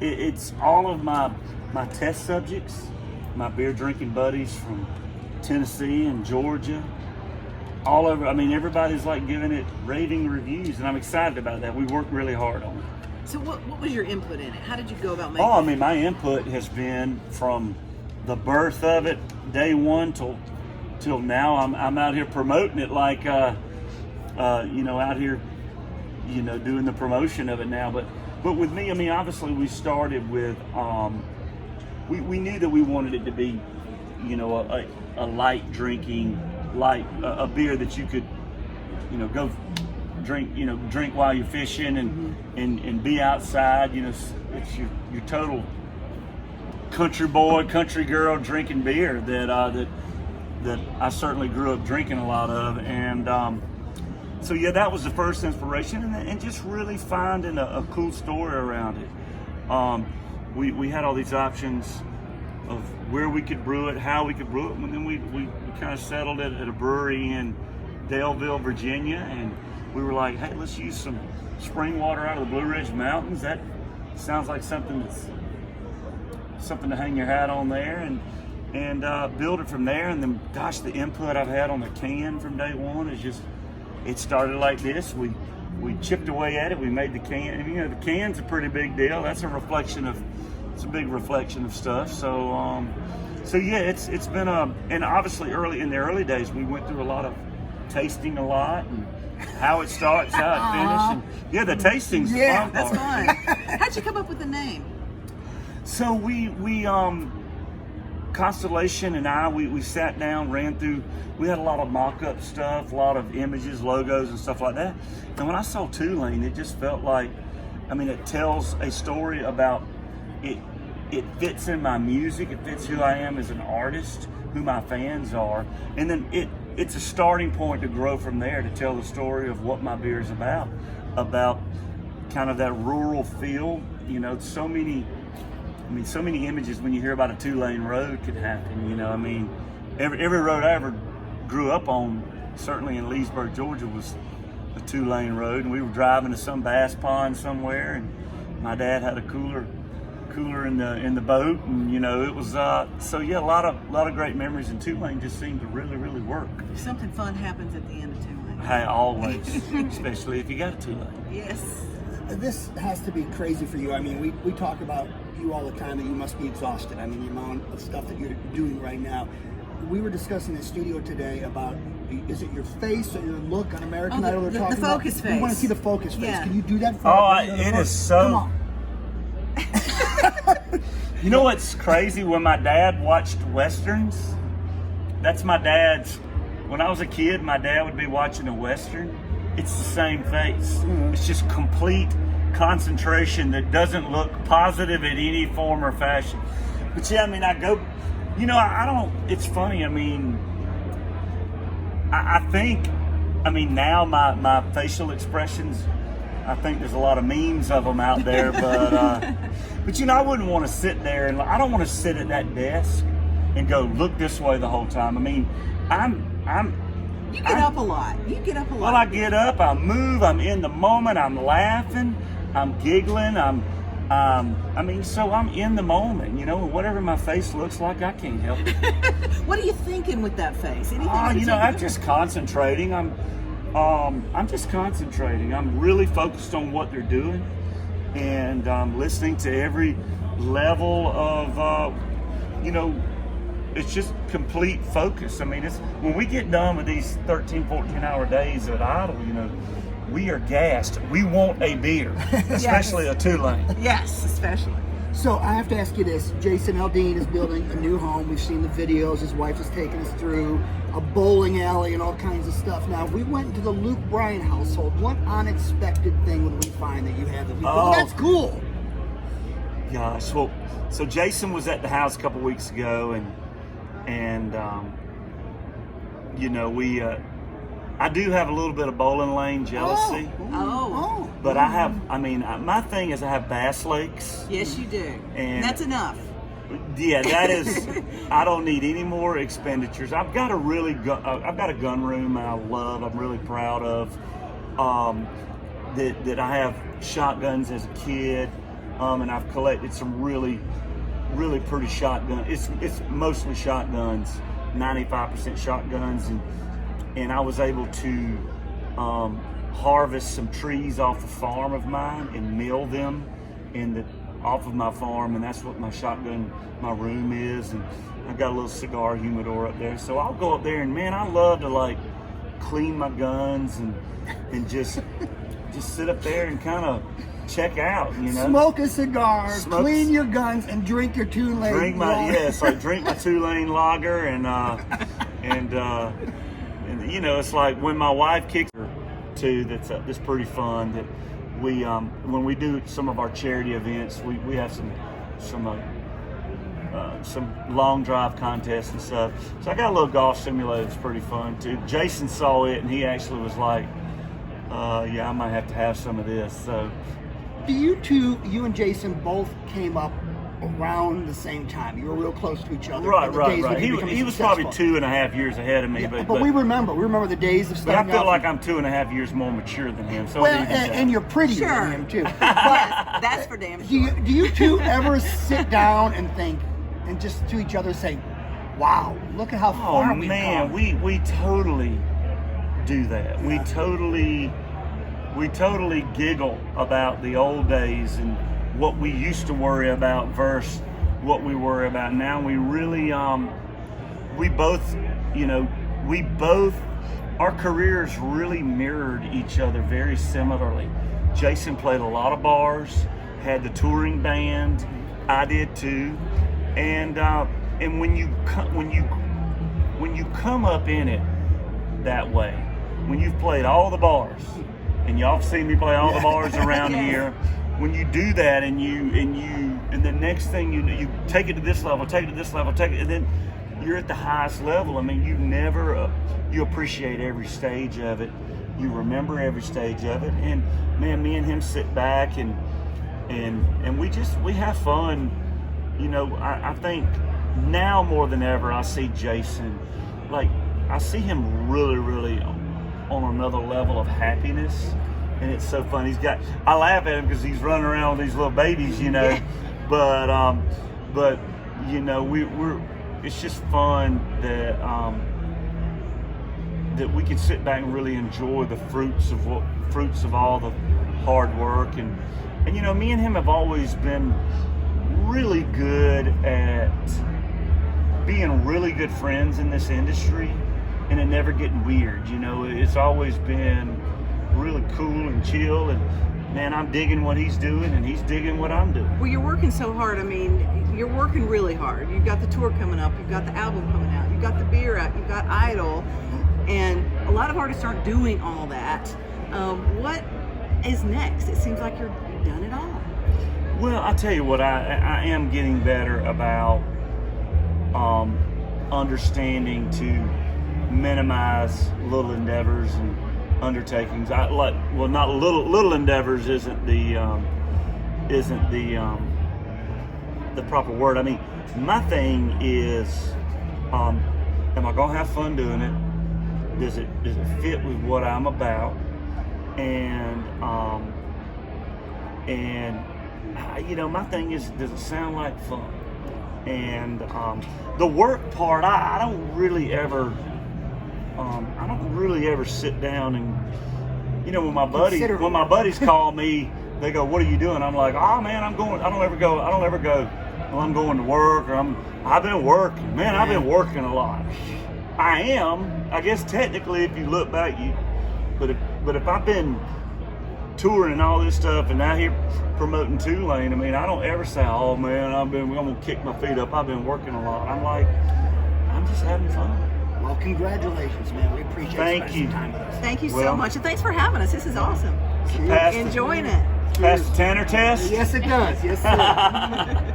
it's all of my test subjects, my beer drinking buddies from Tennessee and Georgia, all over. I mean, everybody's like giving it raving reviews, and I'm excited about that. We worked really hard on it. So what was your input in it? How did you go about making it? I mean, my input has been from the birth of it, day one till now. I'm out here promoting it like, out here, doing the promotion of it now. But with me, I mean, obviously we started with, we knew that we wanted it to be, a light drinking, a beer that you could, go drink while you're fishing and be outside. It's your total country boy, country girl drinking beer that I certainly grew up drinking a lot of. And so yeah, that was the first inspiration, and just really finding a cool story around it. We had all these options of where we could brew it, how we could brew it, and then we kind of settled it at a brewery in Daleville, Virginia, and we were like, hey, let's use some spring water out of the Blue Ridge Mountains. That sounds like something to hang your hat on there, and build it from there. And then, gosh, the input I've had on the can from day one is just, it started like this. We chipped away at it. We made the can. The can's a pretty big deal. That's it's a big reflection of stuff. So yeah, it's been and obviously in the early days, we went through a lot of tasting a lot, and how it starts, how it finishes. And yeah, the tasting's the fun part. That's fun. How'd you come up with the name? So we Constellation and I, we sat down, ran through, we had a lot of mock-up stuff, a lot of images, logos, and stuff like that. And when I saw Two Lane, it just felt like, it tells a story about, it fits in my music, it fits who I am as an artist, who my fans are, and then it's a starting point to grow from there, to tell the story of what my beer is about kind of that rural feel. So many images when you hear about a two-lane road could happen. Every road I ever grew up on, certainly in Leesburg, Georgia, was a two-lane road, and we were driving to some bass pond somewhere, and my dad had a cooler in the boat, and it was so yeah, a lot of great memories, and two lane just seemed to really, really work. Something fun happens at the end of two lane. Hey, always. Especially if you got a two lane. Yes. This has to be crazy for you. We talk about you all the time, that you must be exhausted. The amount of stuff that you're doing right now. We were discussing in the studio today about, is it your face or your look on American Idol? The focus face. We want to see the focus face. Yeah. Can you do that for me? It is so. Come on. You know what's crazy? When my dad watched Westerns, that's my dad's. When I was a kid, my dad would be watching a Western. It's the same face. Mm-hmm. It's just complete concentration that doesn't look positive in any form or fashion. But yeah, I go, I don't, it's funny. I think, now my facial expressions, I think there's a lot of memes of them out there, but I wouldn't want to sit there, and I don't want to sit at that desk and go look this way the whole time. You get up a lot. Well, I get up, I move, I'm in the moment, I'm laughing, I'm giggling, so I'm in the moment, and whatever my face looks like, I can't help it. What are you thinking with that face? I'm just concentrating. I'm just concentrating. I'm really focused on what they're doing, and I'm listening to every level of, it's just complete focus. It's when we get done with these 13, 14-hour days at Idol, we are gassed. We want a beer, especially a two-lane. Yes, especially. So I have to ask you this. Jason Aldean is building a new home. We've seen the videos. His wife has taken us through a bowling alley and all kinds of stuff. Now, if we went into the Luke Bryan household, what unexpected thing would we find that you have that we go, that's cool? Gosh, well, so Jason was at the house a couple weeks ago, and I do have a little bit of bowling lane jealousy. But I have, my thing is I have bass lakes. Yes, you do. And that's enough. Yeah, that is, I don't need any more expenditures. I've got a gun room I'm really proud of, that I have shotguns as a kid. and I've collected some really pretty shotgun. It's mostly shotguns, 95% shotguns, and I was able to harvest some trees off a farm of mine and mill them off of my farm, and that's what my room is. And I've got a little cigar humidor up there, so I'll go up there, and man, I love to like clean my guns and just sit up there and kind of check out, you know. Smoke a cigar, clean your guns, and drink your two-lane. Drink my two-lane lager, and you know, it's like when my wife kicks her too. That's pretty fun. That we when we do some of our charity events, we have some long drive contests and stuff. So I got a little golf simulator that's pretty fun too. Jason saw it and he actually was like, yeah, I might have to have some of this. So you and Jason both came up around the same time. You were real close to each other. Right. He was probably 2.5 years ahead of me. Yeah, but we remember the days of starting. But I feel off like I'm 2.5 years more mature than him. So well, and you're prettier than him too. Yes, that's for damn sure. Do you two ever sit down and think, and just to each other say, "Wow, look at how far we've come"? we totally do that. Yeah. We totally giggle about the old days and what we used to worry about versus what we worry about now. We really, we both, our careers really mirrored each other very similarly. Jason played a lot of bars, had the touring band. I did too, and when you come up in it that way, when you've played all the bars, and y'all have seen me play all the bars around here. When you do that, and the next thing you take it to this level, and then you're at the highest level. I mean, you appreciate every stage of it. You remember every stage of it, and man, me and him sit back and we have fun. You know, I think now more than ever, I see Jason, like I see him really on another level of happiness. And it's so fun. I laugh at him because he's running around with these little babies, you know. Yeah. But you know, it's just fun that that we can sit back and really enjoy the fruits of all the hard work. And you know, me and him have always been really good at being really good friends in this industry, and it never getting weird. You know, it's always been really cool and chill, and man, I'm digging what he's doing and he's digging what I'm doing. Well, you're working so hard. I mean, you're working really hard. You've got the tour coming up, you've got the album coming out, you've got the beer out, you've got Idol, and a lot of artists aren't doing all that. What is next? It seems like you've done it all. Well, I tell you what, I am getting better about understanding to minimize little endeavors and undertakings. Not little endeavors isn't the proper word. I mean, my thing is, am I gonna have fun doing it? Does it fit with what I'm about? And you know, my thing is, does it sound like fun? And the work part, I don't really ever sit down and, you know, when my buddies call me, they go, "What are you doing?" I'm like, "Oh man, I'm going." I don't ever go, "Well, I'm going to work," or I've been working. Man, I've been working a lot. I guess technically, if you look back, but if I've been touring and all this stuff and out here promoting Tulane, I mean, I don't ever say, "Oh man, I'm gonna kick my feet up. I've been working a lot." I'm like, I'm just having fun. Well, congratulations, man. We appreciate Thank you. time with us. Thank you so much, and thanks for having us. This is awesome. Pass Enjoying it. the Tanner test? Yes, it does. Yes, sir.